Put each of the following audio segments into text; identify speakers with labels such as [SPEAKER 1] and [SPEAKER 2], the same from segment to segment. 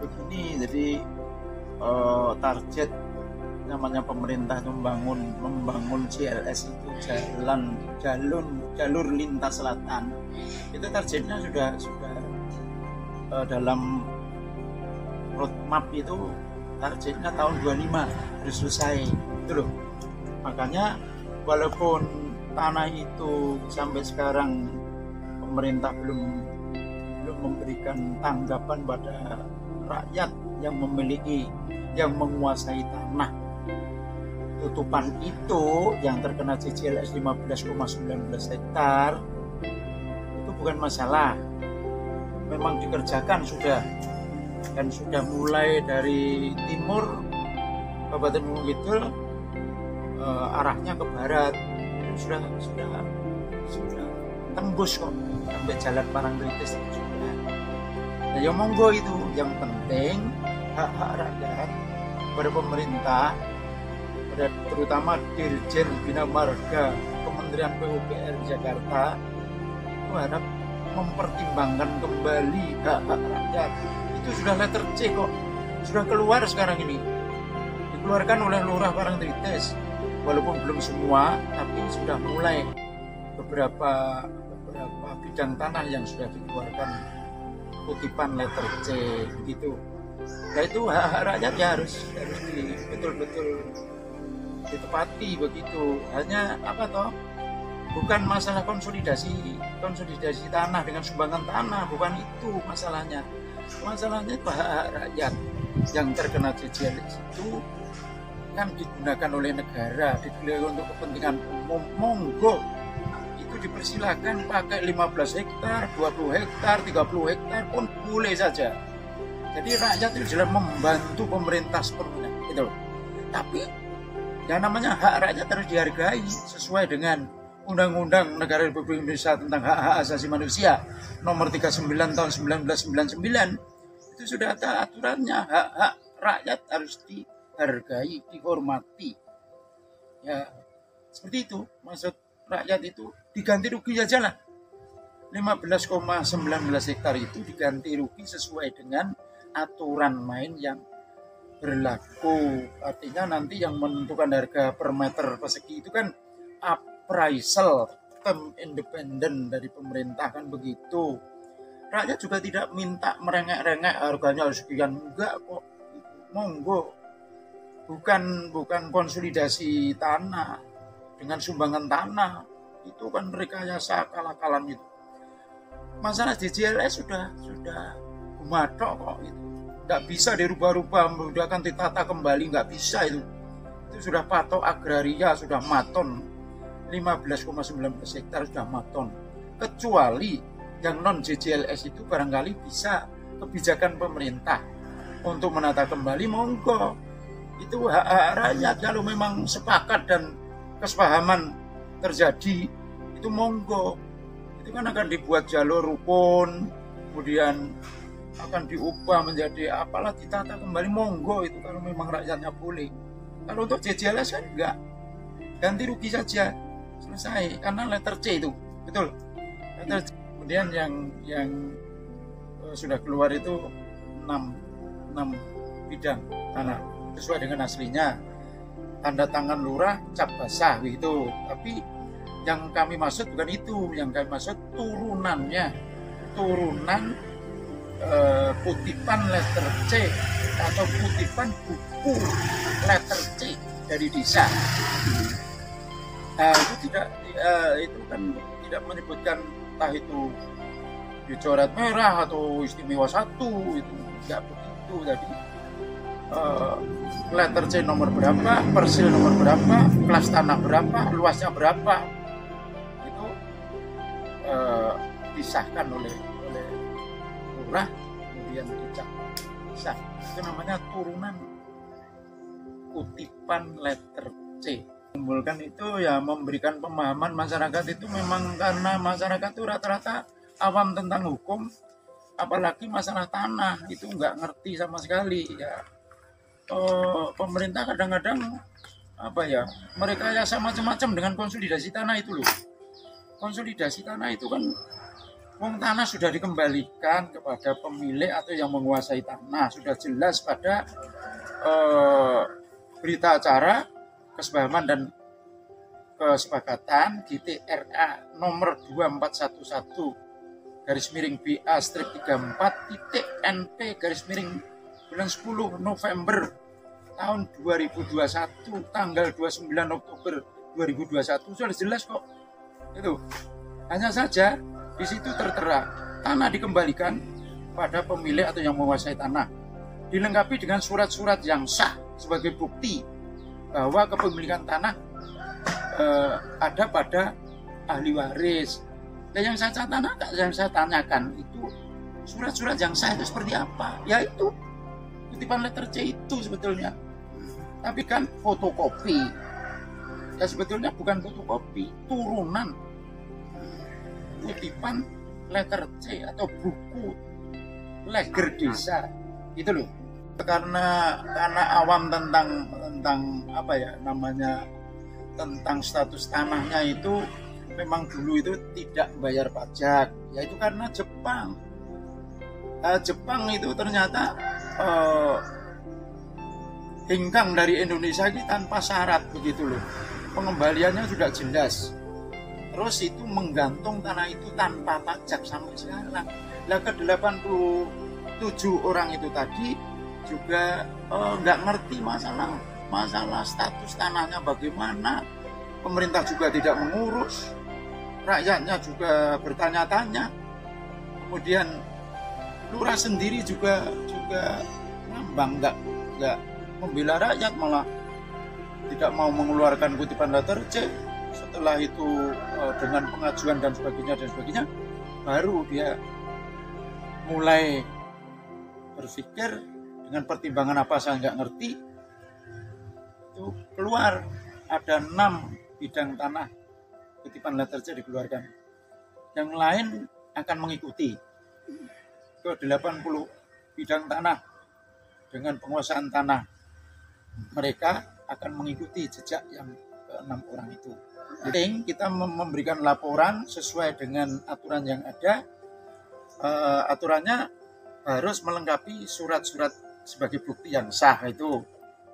[SPEAKER 1] Begini, jadi target namanya pemerintah itu membangun JLS itu jalur lintas selatan, itu targetnya sudah dalam roadmap itu targetnya tahun 25 harus selesai itu loh. Makanya walaupun tanah itu sampai sekarang pemerintah belum memberikan tanggapan pada rakyat yang memiliki, yang menguasai tanah tutupan itu yang terkena CJLS 15,19 hektar, itu bukan masalah, memang dikerjakan sudah, dan sudah mulai dari timur Kabupaten Gunung Kidul arahnya ke barat itu sudah tembus kok sampai jalan Parangtritis juga. Nah, ya monggo, itu yang penting hak-hak rakyat pada pemerintah, pada terutama Dirjen Bina Marga Kementerian PUPR Jakarta, itu harap mempertimbangkan kembali hak-hak rakyat. Itu sudah letter C kok, sudah keluar sekarang ini, dikeluarkan oleh Lurah Parangtritis, walaupun belum semua, tapi sudah mulai beberapa bidang tanah yang sudah dikeluarkan kutipan letter C gitu. Nah, itu hak rakyat ya harus betul-betul ditepati begitu. Hanya apa toh, bukan masalah konsolidasi tanah dengan sumbangan tanah, bukan itu masalahnya. Masalahnya hak rakyat yang terkena CJLS itu kan digunakan oleh negara, digunakan untuk kepentingan umum, monggo itu dipersilakan pakai 15 hektar, 20 hektar, 30 hektar pun boleh saja. Jadi rakyat itu jelas membantu pemerintah sepenuhnya gitu. Tapi yang namanya hak rakyat harus dihargai sesuai dengan Undang-Undang Negara Republik Indonesia tentang Hak-Hak Asasi Manusia nomor 39 tahun 1999. Itu sudah ada aturannya, hak-hak rakyat harus dihargai, dihormati. Ya, seperti itu. Maksud rakyat itu diganti rugi aja lah. 15,19 hektar itu diganti rugi sesuai dengan aturan main yang berlaku. Artinya nanti yang menentukan harga per meter persegi itu kan appraisal, tim independen dari pemerintah kan begitu. Rakyat juga tidak minta merengek-rengek harganya harus sekian, enggak kok. Monggo. Bukan konsolidasi tanah dengan sumbangan tanah. Itu kan rekayasa akal-akalan itu. Masalah JLS sudah gumathok kok itu. Nggak bisa dirubah-rubah, akan ditata kembali, nggak bisa itu. Itu sudah patok agraria, sudah maton. 15,19 hektar sudah maton. Kecuali yang non JJLS itu barangkali bisa kebijakan pemerintah untuk menata kembali, monggo. Itu hak rakyat, kalau memang sepakat dan kesepahaman terjadi, itu monggo. Itu kan akan dibuat jalur rukun, kemudian akan diubah menjadi apalah, ditata kembali, monggo. Itu kalau memang rakyatnya boleh. Kalau untuk JJLS kan enggak, ganti rugi saja, selesai, karena letter C itu betul. Letter C. Kemudian yang sudah keluar itu 6 bidang tanah sesuai dengan aslinya, tanda tangan lurah, cap basah gitu. Tapi yang kami maksud bukan itu, yang kami maksud turunan kutipan letter C atau kutipan buku letter C dari desa. Itu kan tidak menyebutkan entah itu dicoret merah atau istimewa 1, itu tidak begitu. Jadi letter C nomor berapa, persil nomor berapa, kelas tanah berapa, luasnya berapa, itu disahkan oleh lurah, kemudian dicap sah. Itu namanya turunan kutipan letter C. Menimbulkan itu ya, memberikan pemahaman masyarakat itu, memang karena masyarakat itu rata-rata awam tentang hukum, apalagi masalah tanah itu nggak ngerti sama sekali ya. Pemerintah kadang-kadang apa ya, merekayasa macam-macam dengan konsolidasi tanah itu loh. Konsolidasi tanah itu kan wong tanah sudah dikembalikan kepada pemilik atau yang menguasai tanah, sudah jelas pada berita acara kesepahaman dan kesepakatan GTRA nomor 2411 garis miring BA strip 34 titik NP garis miring bulan 10 November tahun 2021 tanggal 29 Oktober 2021 sudah jelas kok. Itu hanya saja di situ tertera tanah dikembalikan pada pemilik atau yang menguasai tanah, dilengkapi dengan surat-surat yang sah sebagai bukti bahwa kepemilikan tanah ada pada ahli waris. Dan yang saya tanyakan itu surat-surat yang sah itu seperti apa? Ya itu kutipan letter C itu sebetulnya. Tapi kan fotokopi. Ya sebetulnya bukan fotokopi, turunan kutipan letter C atau buku leger desa itu loh. Karena awam tentang apa ya namanya, tentang status tanahnya itu memang dulu itu tidak bayar pajak, yaitu karena Jepang. Jepang itu ternyata hengkang dari Indonesia ini tanpa syarat begitu loh. Pengembaliannya sudah jelas. Terus itu menggantung tanah itu tanpa pajak sampai sekarang. Lah ke 87 orang itu tadi juga nggak ngerti masalah status tanahnya bagaimana. Pemerintah juga tidak mengurus, rakyatnya juga bertanya-tanya. Kemudian lurah sendiri juga ngambang, nggak membela rakyat, malah tidak mau mengeluarkan kutipan letter C. Setelah itu dengan pengajuan dan sebagainya baru dia mulai berpikir dengan pertimbangan apa saya nggak ngerti, itu keluar ada 6 bidang tanah kutipan letter C dikeluarkan. Yang lain akan mengikuti ke 80 bidang tanah dengan penguasaan tanah. Mereka akan mengikuti jejak yang ke-6 orang itu. Jadi kita memberikan laporan sesuai dengan aturan yang ada. Aturannya harus melengkapi surat-surat sebagai bukti yang sah. Itu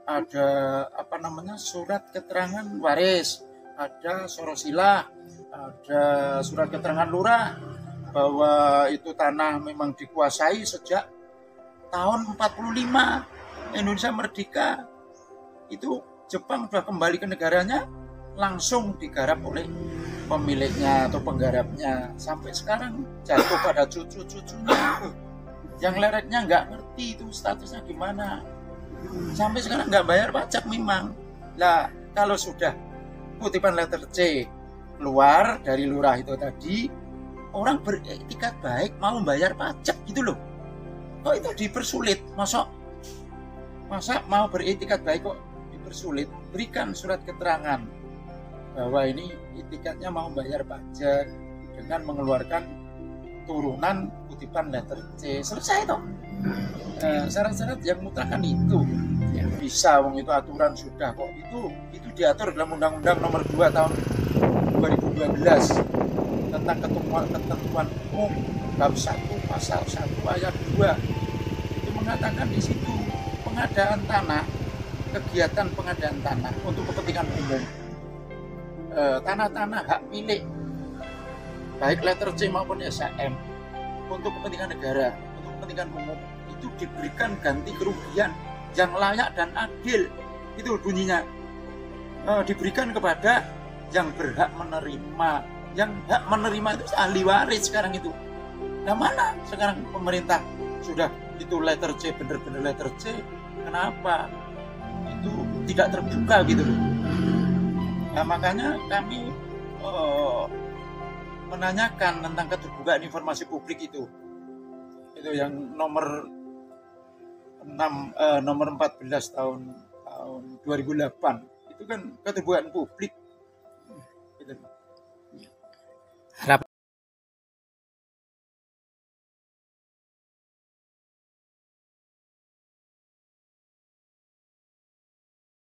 [SPEAKER 1] ada surat keterangan waris, ada sorosilah, ada surat keterangan lurah bahwa itu tanah memang dikuasai sejak tahun 45 Indonesia merdeka. Itu Jepang sudah kembali ke negaranya, langsung digarap oleh pemiliknya atau penggarapnya. Sampai sekarang jatuh pada cucu-cucunya yang lereknya nggak ngerti itu statusnya gimana. Sampai sekarang nggak bayar pajak memang. Lah kalau sudah kutipan letter C keluar dari lurah itu tadi, orang beretikat baik mau bayar pajak gitu loh. Kok itu dipersulit? Masa mau beretikat baik kok dipersulit? Berikan surat keterangan bahwa ini etikatnya mau bayar pajak dengan mengeluarkan turunan kutipan letter C. Selesai toh. Syarat-syarat yang mutlak itu ya, bisa wong itu aturan sudah kok, itu diatur dalam Undang-Undang nomor 2 tahun 2012 tentang ketentuan umum bab 1 pasal 1 ayat 2. Itu mengatakan di situ pengadaan tanah, kegiatan pengadaan tanah untuk kepentingan umum, tanah-tanah hak milik baik letter C maupun SHM untuk kepentingan negara, untuk kepentingan umum, itu diberikan ganti kerugian yang layak dan adil. Itu bunyinya, diberikan kepada yang berhak menerima. Yang hak menerima itu ahli waris sekarang itu. Nah mana sekarang pemerintah sudah itu letter C, bener-bener letter C, kenapa itu tidak terbuka gitu loh. Nah makanya kami menanyakan tentang keterbukaan informasi publik itu yang nomor 14 tahun 2008 itu kan keterbukaan publik.